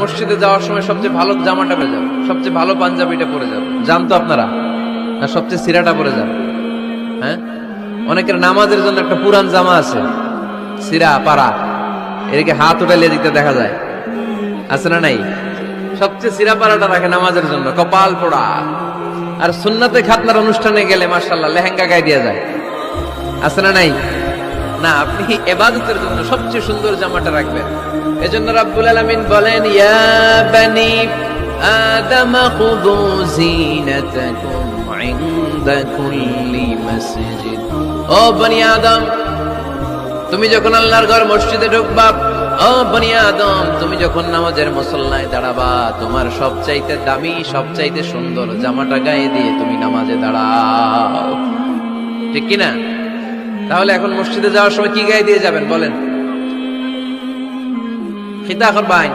মসজিদে যাওয়ার সময় সবচেয়ে ভালো জামাটা পরে যাবে, সবচেয়ে ভালো পাঞ্জাবিটা পরে যাবে, জানতো আপনারা? না সবচেয়ে সিরাটা পরে যাবে? হ্যাঁ, অনেকের নামাজের জন্য একটা পুরান জামা আছে, সিরা পাড়া, এদিকে হাত উঠাইলে দিতে দেখা যায়, আছে না নাই? সবচেয়ে সিরা পাড়াটা রাখে নামাজের জন্য, কপাল পোড়া। আর সুন্নাতে খাতনার অনুষ্ঠানে গেলে মাশাআল্লাহ লেহেঙ্গা গায়ে দিয়ে যায়, আছে না নাই? না, আপনি ইবাদতের জন্য সবচেয়ে সুন্দর জামাটা রাখবেন। এজন্য রাব্বুল আলামিন বলেন, ইয়া বানি আদম খুযু যিনাতাকুম ইনদা কুল্লি মসজিদ। ও বনি আদম, তুমি যখন আল্লাহর ঘর মসজিদে ঢুকবা, ও বনি আদম, তুমি যখন নামাজের মুসল্লায় দাঁড়াবা, তোমার সবচাইতে দামি, সবচাইতে সুন্দর জামাটা গায়ে দিয়ে তুমি নামাজে দাঁড়াও, ঠিক কি না? তাহলে এখন মসজিদে যাওয়ার সময় কি গায়ে দিয়ে যাবেন বলেন? খিতা করবাইন